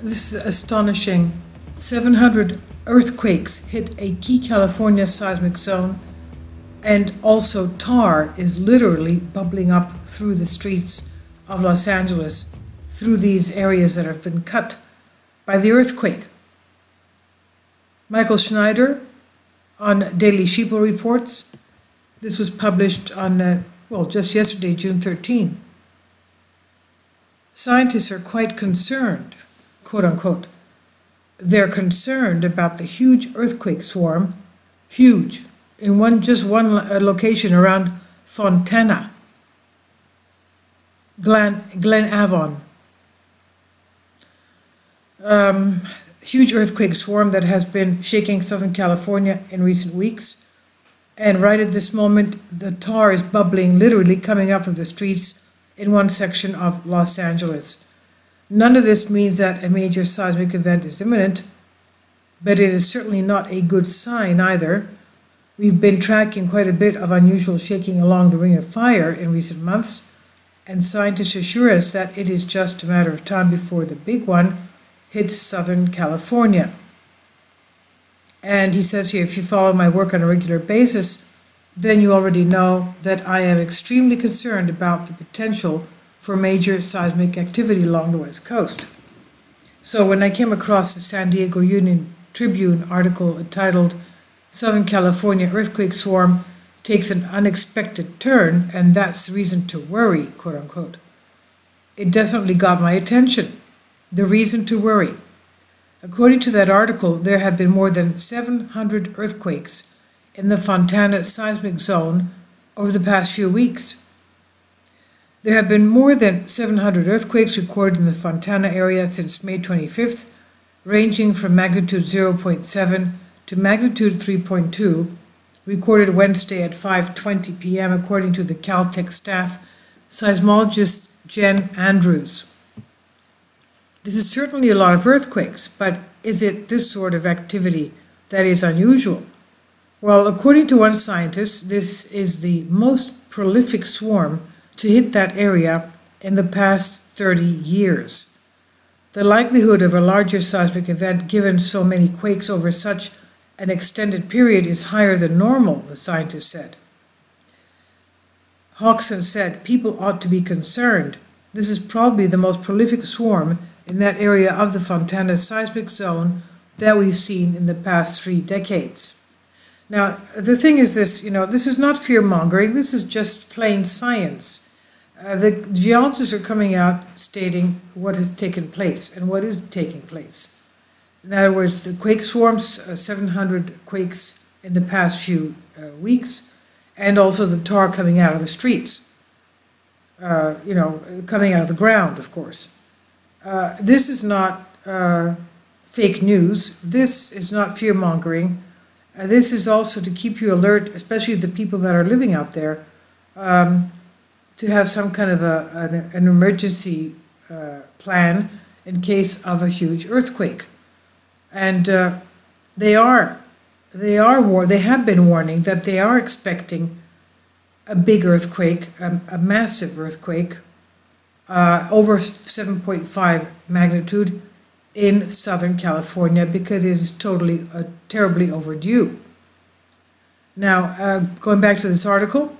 This is astonishing. 700 earthquakes hit a key California seismic zone, and also tar is literally bubbling up through the streets of Los Angeles, through these areas that have been cut by the earthquake. Michael Schneider on Daily Sheeple reports. This was published on, just yesterday, June 13. Scientists are quite concerned, quote unquote. They're concerned about the huge earthquake swarm, huge, in just one location around Fontana, Glen Avon. Huge earthquake swarm that has been shaking Southern California in recent weeks. And right at this moment, the tar is bubbling, literally coming up from the streets in one section of Los Angeles. None of this means that a major seismic event is imminent, but it is certainly not a good sign either. We've been tracking quite a bit of unusual shaking along the Ring of Fire in recent months, and scientists assure us that it is just a matter of time before the big one hits Southern California. And he says here, if you follow my work on a regular basis, then you already know that I am extremely concerned about the potential for major seismic activity along the West Coast. So when I came across the San Diego Union Tribune article entitled Southern California Earthquake Swarm Takes an Unexpected Turn, and that's reason to worry, quote unquote, it definitely got my attention. The reason to worry. According to that article, there have been more than 700 earthquakes in the Fontana seismic zone over the past few weeks. There have been more than 700 earthquakes recorded in the Fontana area since May 25th, ranging from magnitude 0.7 to magnitude 3.2, recorded Wednesday at 5:20 p.m. according to the Caltech staff seismologist Jen Andrews. This is certainly a lot of earthquakes, but is it this sort of activity that is unusual? Well, according to one scientist, this is the most prolific swarm to hit that area in the past 30 years. The likelihood of a larger seismic event given so many quakes over such an extended period is higher than normal, the scientist said. Hodgson said, people ought to be concerned. This is probably the most prolific swarm in that area of the Fontana seismic zone that we've seen in the past 3 decades. Now, the thing is this, this is not fear-mongering, this is just plain science. The geologists are coming out stating what has taken place and what is taking place. In other words, the quake swarms, 700 quakes in the past few weeks, and also the tar coming out of the streets, coming out of the ground, of course. This is not fake news. This is not fear-mongering. This is also to keep you alert, especially the people that are living out there, to have some kind of an emergency plan in case of a huge earthquake. And they have been warning that they are expecting a big earthquake, a massive earthquake, over 7.5 magnitude in Southern California, because it is terribly overdue. Now, going back to this article,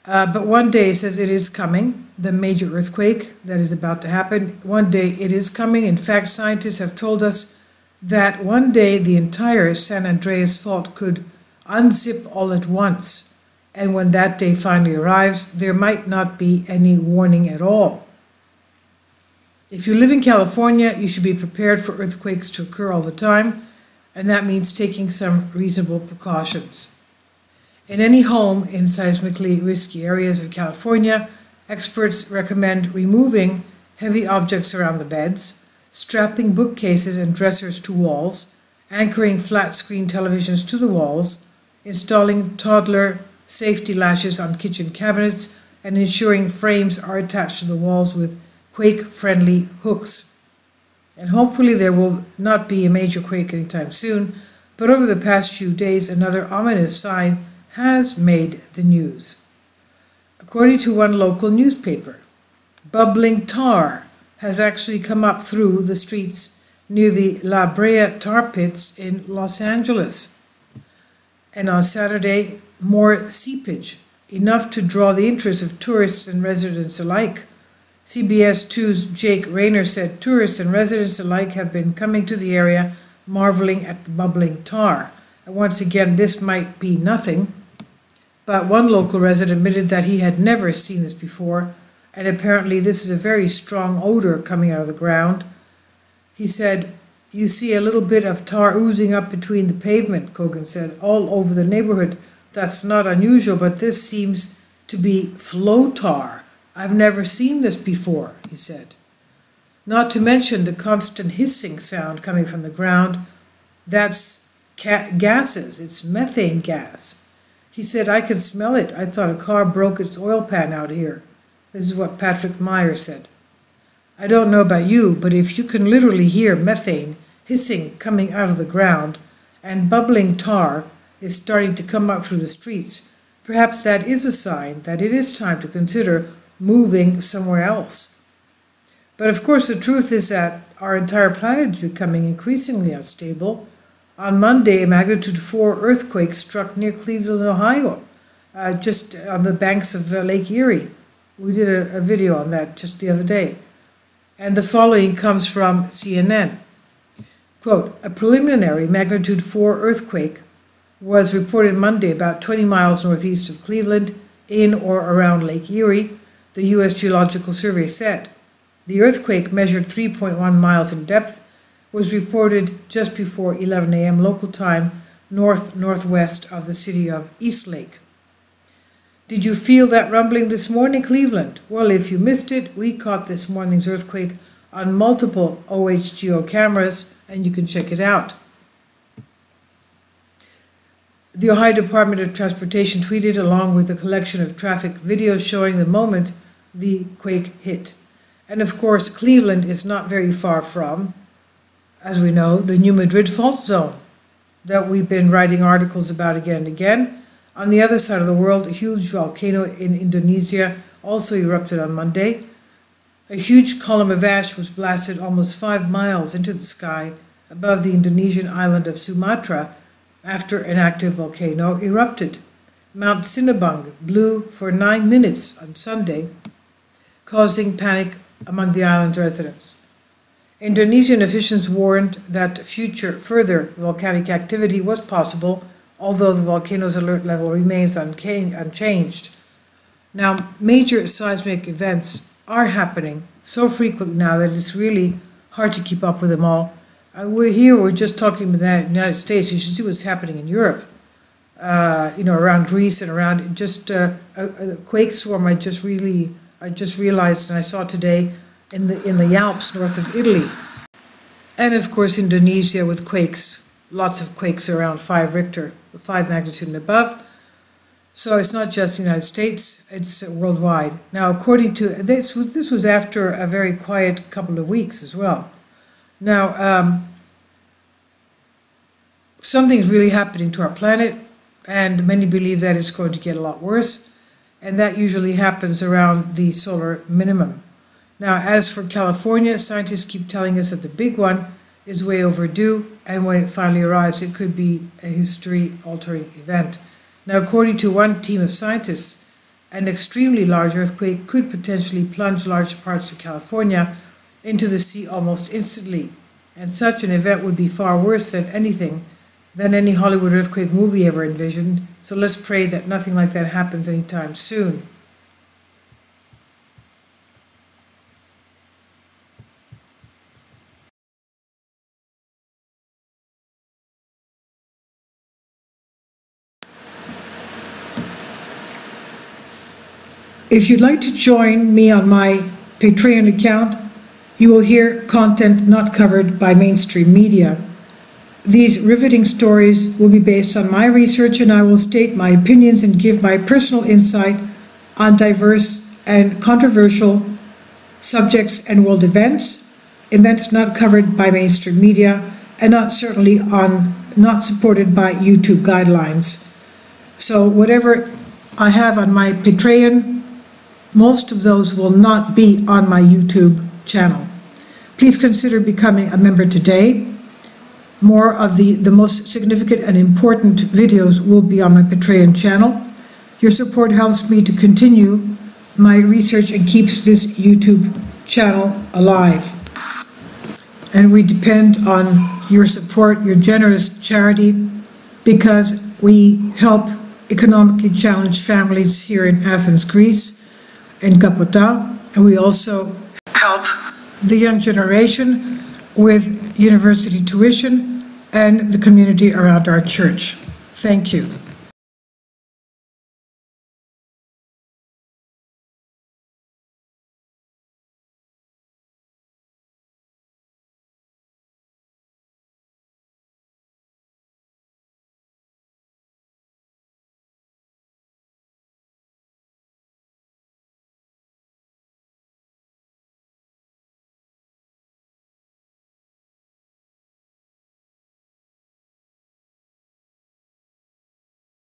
but one day it says it is coming, the major earthquake that is about to happen. One day it is coming. In fact, scientists have told us that one day the entire San Andreas Fault could unzip all at once. And when that day finally arrives, there might not be any warning at all. If you live in California, you should be prepared for earthquakes to occur all the time, and that means taking some reasonable precautions. In any home in seismically risky areas of California, experts recommend removing heavy objects around the beds, strapping bookcases and dressers to walls, anchoring flat-screen televisions to the walls, installing toddler safety latches on kitchen cabinets, and ensuring frames are attached to the walls with quake-friendly hooks. And hopefully there will not be a major quake anytime soon, but over the past few days another ominous sign has made the news. According to one local newspaper, bubbling tar has actually come up through the streets near the La Brea tar pits in Los Angeles. And on Saturday, more seepage, enough to draw the interest of tourists and residents alike. CBS 2's Jake Rayner said tourists and residents alike have been coming to the area, marveling at the bubbling tar. And once again, this might be nothing, but one local resident admitted that he had never seen this before, and apparently this is a very strong odor coming out of the ground. He said, "You see a little bit of tar oozing up between the pavement," Kogan said, "all over the neighborhood. That's not unusual, but this seems to be flow tar. I've never seen this before," he said. Not to mention the constant hissing sound coming from the ground. That's gases. It's methane gas. He said, "I can smell it. I thought a car broke its oil pan out here." This is what Patrick Meyer said. "I don't know about you, but if you can literally hear methane hissing coming out of the ground and bubbling tar is starting to come up through the streets, perhaps that is a sign that it is time to consider moving somewhere else." But of course, the truth is that our entire planet is becoming increasingly unstable. On Monday, a magnitude 4 earthquake struck near Cleveland, Ohio, just on the banks of Lake Erie. We did a video on that just the other day. And the following comes from CNN. Quote, "A preliminary magnitude 4 earthquake was reported Monday about 20 miles northeast of Cleveland, in or around Lake Erie," the U.S. Geological Survey said. The earthquake, measured 3.1 miles in depth, was reported just before 11 a.m. local time, northwest of the city of Eastlake. "Did you feel that rumbling this morning, Cleveland? Well, if you missed it, we caught this morning's earthquake on multiple OHGO cameras, and you can check it out." The Ohio Department of Transportation tweeted along with a collection of traffic videos showing the moment the quake hit. And of course, Cleveland is not very far from, as we know, the New Madrid fault zone that we've been writing articles about again and again. On the other side of the world, a huge volcano in Indonesia also erupted on Monday. A huge column of ash was blasted almost 5 miles into the sky above the Indonesian island of Sumatra after an active volcano erupted. Mount Sinabung blew for 9 minutes on Sunday, causing panic among the island's residents. Indonesian officials warned that further volcanic activity was possible, although the volcano's alert level remains unchanged. Now, major seismic events are happening so frequently now that it's really hard to keep up with them all. We're just talking about the United States. You should see what's happening in Europe, around Greece and around just a quake swarm I just realized and I saw today in the Alps north of Italy. And of course Indonesia with quakes, lots of quakes around 5 Richter, 5 magnitude and above. So it's not just the United States, it's worldwide. Now according to, this was after a very quiet couple of weeks as well. Now something's really happening to our planet, and many believe that it's going to get a lot worse, and that usually happens around the solar minimum. Now, as for California, scientists keep telling us that the big one is way overdue, and when it finally arrives, it could be a history-altering event. Now, according to one team of scientists, an extremely large earthquake could potentially plunge large parts of California into the sea almost instantly, and such an event would be far worse than any Hollywood earthquake movie ever envisioned, so let's pray that nothing like that happens anytime soon. If you'd like to join me on my Patreon account, you will hear content not covered by mainstream media. These riveting stories will be based on my research, and I will state my opinions and give my personal insight on diverse and controversial subjects and world events not covered by mainstream media, and not supported by YouTube guidelines. So whatever I have on my Patreon, most of those will not be on my YouTube channel. Please consider becoming a member today. More of the most significant and important videos will be on my Patreon channel. Your support helps me to continue my research and keeps this YouTube channel alive. And we depend on your support, your generous charity, because we help economically challenged families here in Athens, Greece, in Kapota, and we also help the young generation with university tuition and the community around our church. Thank you.